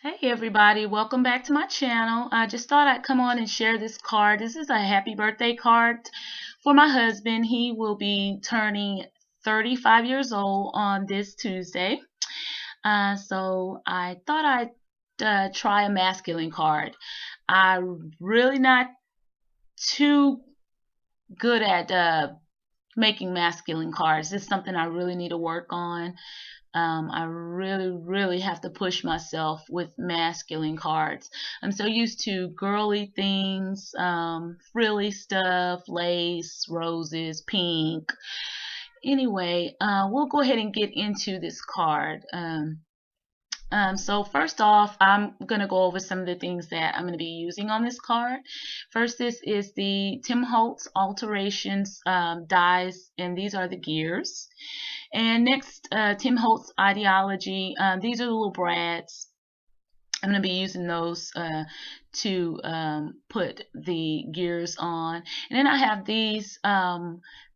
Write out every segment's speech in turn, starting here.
Hey everybody, welcome back to my channel. I just thought I'd come on and share this card. This is a happy birthday card for my husband. He will be turning 35 years old on this Tuesday. So I thought I'd try a masculine card. I'm really not too good at making masculine cards. This is something I really need to work on. I really have to push myself with masculine cards. I'm so used to girly things, frilly stuff, lace, roses, pink. Anyway, we'll go ahead and get into this card. So first off, I'm going to go over some of the things that I'm going to be using on this card. First, this is the Tim Holtz Alterations dies, and these are the gears. And next, Tim Holtz Ideology. These are the little brads. I'm going to be using those to put the gears on. And then I have these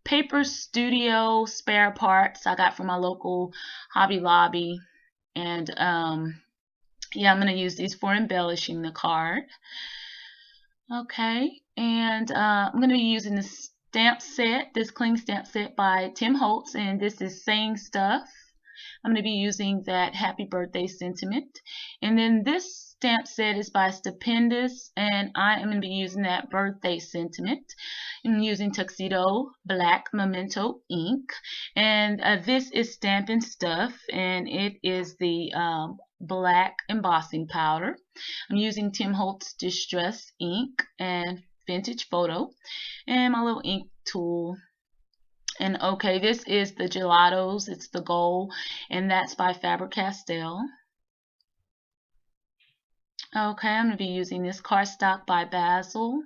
Paper Studio spare parts I got from my local Hobby Lobby. And yeah, I'm going to use these for embellishing the card. Okay, and I'm going to be using this stamp set, this cling stamp set by Tim Holtz, and this is Saying Stuff. I'm going to be using that happy birthday sentiment. And then this stamp set is by Stupendous, and I am going to be using that birthday sentiment. I'm using Tuxedo Black Memento ink, and this is Stampin' Stuff, and it is the black embossing powder. I'm using Tim Holtz Distress ink and Vintage Photo, and my little ink tool. And okay, this is the Gelatos, it's the gold, and that's by Faber-Castell. Okay, I'm going to be using this cardstock by Basil.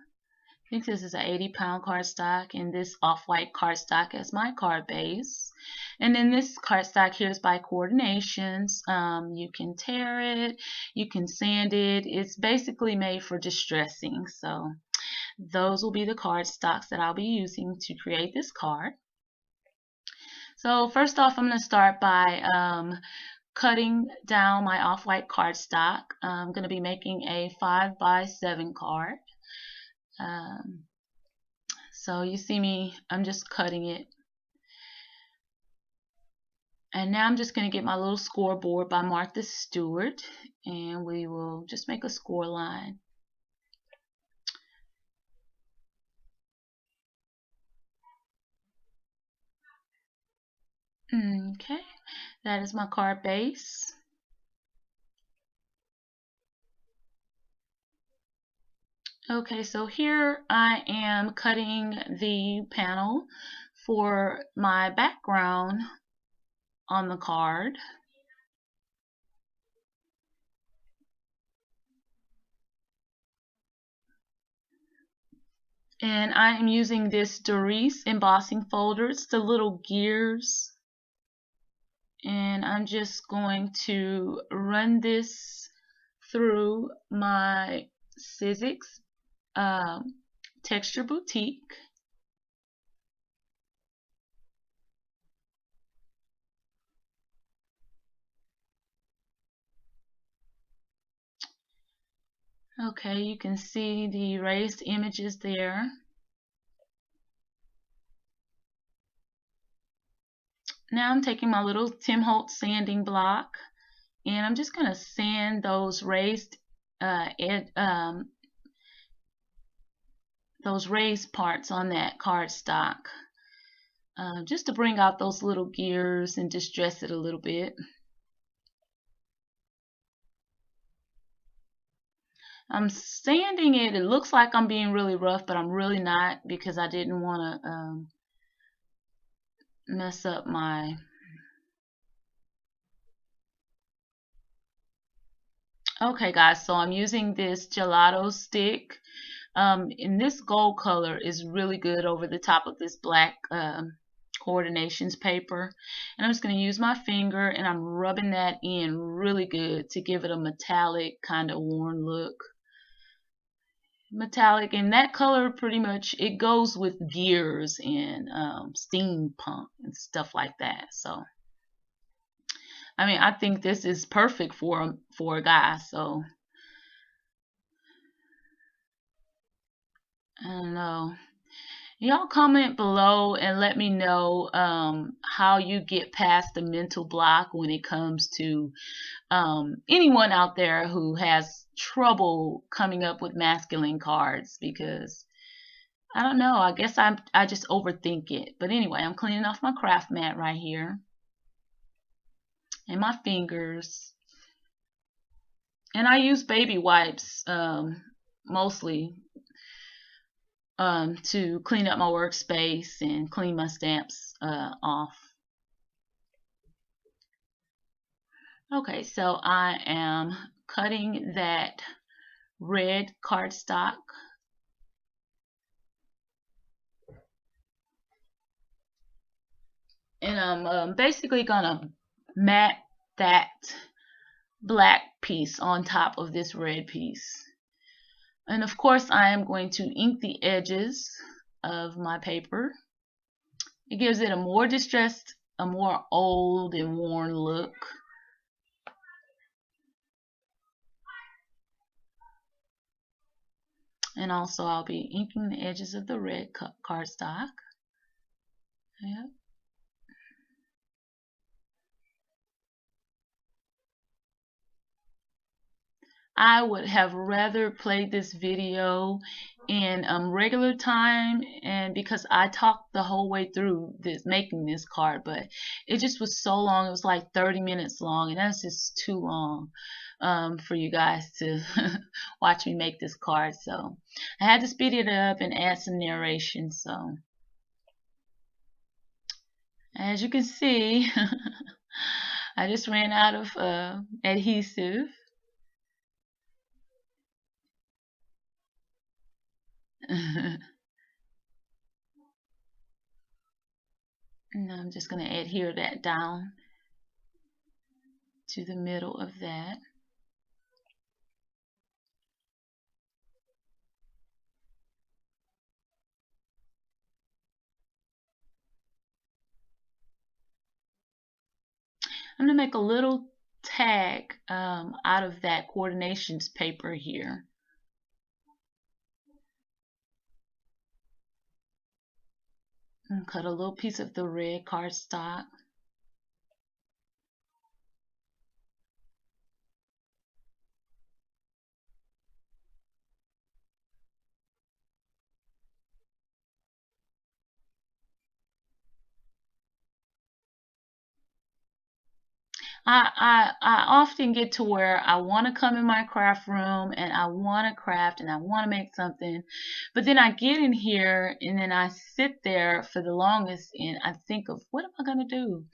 I think this is an 80-pound cardstock, and this off-white cardstock as my card base. And then this cardstock here is by Coordinations. You can tear it, you can sand it. It's basically made for distressing. So those will be the cardstocks that I'll be using to create this card. So first off, I'm going to start by cutting down my off-white cardstock. I'm going to be making a 5x7 card. So you see me, I'm just cutting it. And now I'm just going to get my little scoreboard by Martha Stewart, and we will just make a score line. Okay, that is my card base. Okay, so here I am cutting the panel for my background on the card. And I am using this Doris embossing folder. It's the little gears. And I'm just going to run this through my Sizzix Texture Boutique. Okay, you can see the erased images there. Now I'm taking my little Tim Holtz sanding block, and I'm just going to sand those raised parts on that cardstock, just to bring out those little gears and distress it a little bit. I'm sanding it. It looks like I'm being really rough, but I'm really not, because I didn't want to mess up my okay guys, so I'm using this gelato stick, and this gold color is really good over the top of this black Coordinations paper, and I'm just going to use my finger and I'm rubbing that in really good to give it a metallic kind of worn look. Metallic, and that color pretty much it goes with gears and steampunk and stuff like that. So I mean, I think this is perfect for a guy. So I don't know. Y'all comment below and let me know how you get past the mental block when it comes to anyone out there who has trouble coming up with masculine cards, because I don't know. I guess I just overthink it. But anyway, I'm cleaning off my craft mat right here and my fingers. And I use baby wipes mostly to clean up my workspace and clean my stamps off. Okay, so I am cutting that red cardstock. And I'm basically gonna mat that black piece on top of this red piece. And of course I am going to ink the edges of my paper. It gives it a more distressed, a more old and worn look. And also I'll be inking the edges of the red cardstock. Yep. I would have rather played this video in regular time, and because I talked the whole way through this making this card, but it just was so long. It was like 30 minutes long, and that's just too long for you guys to watch me make this card. So I had to speed it up and add some narration. So as you can see, I just ran out of adhesive. And I'm just going to adhere that down to the middle of that. I'm going to make a little tag out of that coordinations paper here. And cut a little piece of the red cardstock. I often get to where I want to come in my craft room and I want to craft and I want to make something, but then I get in here and then I sit there for the longest and I think of, what am I going to do?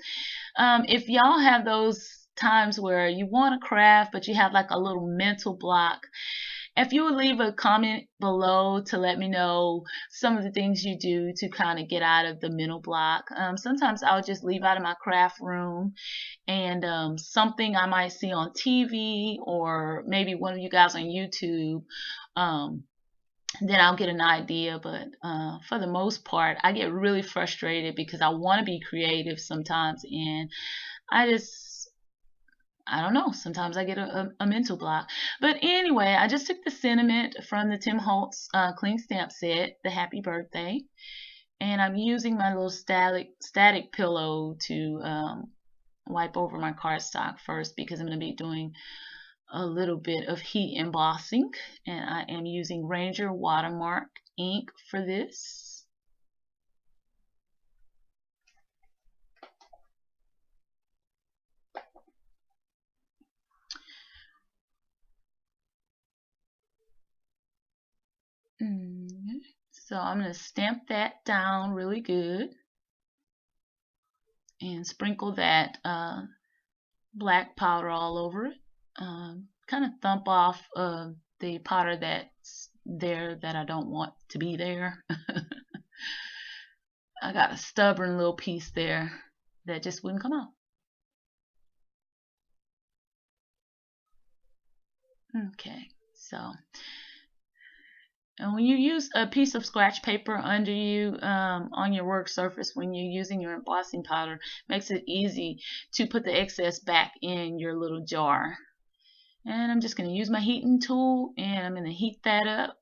If y'all have those times where you want to craft but you have like a little mental block, if you would leave a comment below to let me know some of the things you do to kind of get out of the mental block. Sometimes I'll just leave out of my craft room and something I might see on TV or maybe one of you guys on YouTube, then I'll get an idea. But for the most part, I get really frustrated because I want to be creative sometimes, and I don't know, sometimes I get a mental block. But anyway, I just took the sentiment from the Tim Holtz clean stamp set, the happy birthday, and I'm using my little static pillow to wipe over my cardstock first, because I'm going to be doing a little bit of heat embossing, and I am using Ranger watermark ink for this. So I'm going to stamp that down really good and sprinkle that black powder all over it. Kind of thump off the powder that's there that I don't want to be there. I got a stubborn little piece there that just wouldn't come out. Okay, so And when you use a piece of scratch paper under you on your work surface when you're using your embossing powder, makes it easy to put the excess back in your little jar. And I'm just going to use my heating tool and I'm going to heat that up.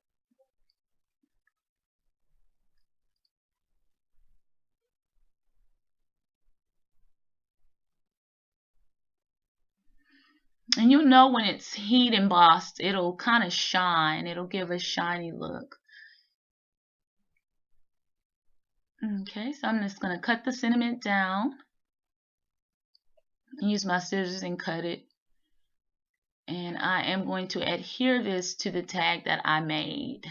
And you'll know when it's heat embossed, it'll kind of shine. It'll give a shiny look. Okay, so I'm just going to cut the sentiment down. Use my scissors and cut it. And I am going to adhere this to the tag that I made.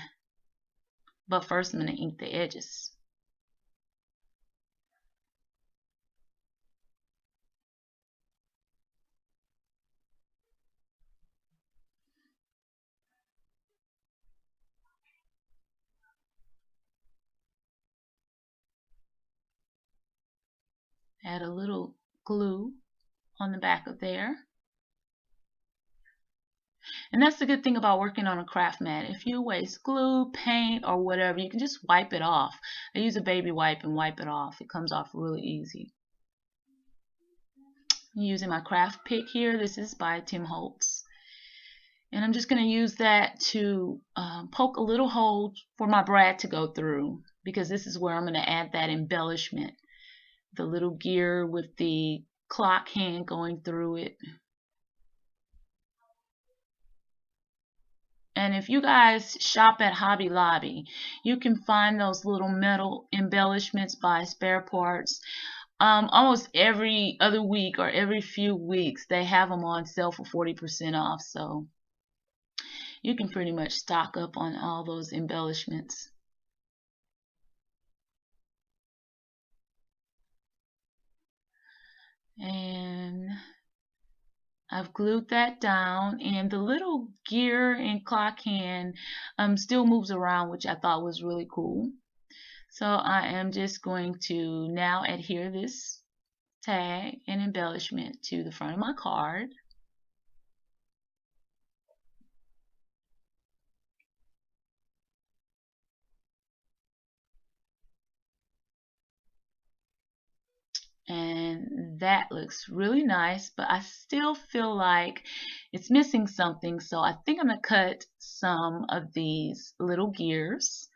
But first I'm going to ink the edges. Add a little glue on the back of there. And that's the good thing about working on a craft mat. If you waste glue, paint, or whatever, you can just wipe it off. I use a baby wipe and wipe it off. It comes off really easy. I'm using my craft pick here. This is by Tim Holtz. And I'm just going to use that to poke a little hole for my brad to go through, because this is where I'm going to add that embellishment. The little gear with the clock hand going through it. And if you guys shop at Hobby Lobby, you can find those little metal embellishments by Spare Parts. Almost every other week or every few weeks, they have them on sale for 40% off. So you can pretty much stock up on all those embellishments. And I've glued that down, and the little gear and clock hand still moves around, which I thought was really cool. So I am just going to now adhere this tag and embellishment to the front of my card. And that looks really nice, but I still feel like it's missing something, so I think I'm going to cut some of these little gears.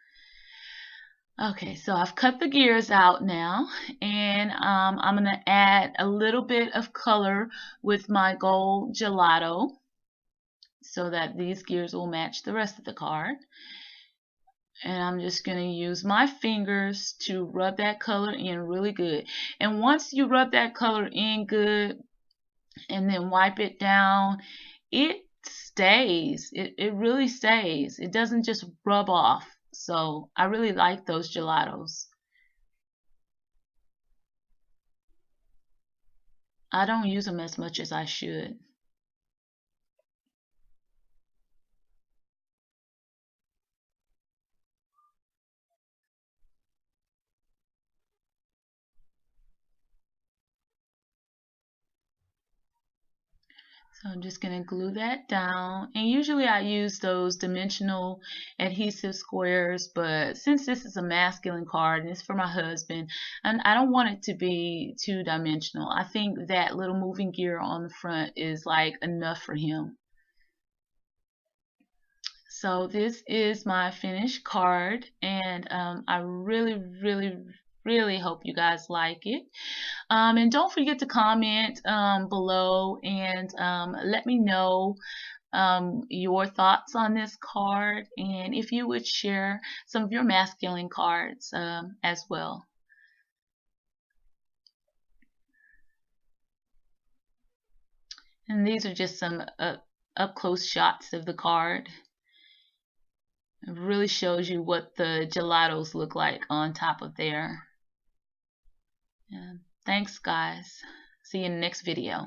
Okay, so I've cut the gears out now, and I'm going to add a little bit of color with my gold gelato so that these gears will match the rest of the card. And I'm just going to use my fingers to rub that color in really good. And once you rub that color in good and then wipe it down, it stays. It really stays. It doesn't just rub off. So I really like those gelatos. I don't use them as much as I should. So I'm just going to glue that down, and usually I use those dimensional adhesive squares, but since this is a masculine card and it's for my husband, and I don't want it to be too dimensional. I think that little moving gear on the front is like enough for him. So this is my finished card, and I really hope you guys like it. And don't forget to comment below and let me know your thoughts on this card, and if you would share some of your masculine cards as well. And these are just some up close shots of the card. It really shows you what the gelatos look like on top of there. Thanks guys. See you in the next video.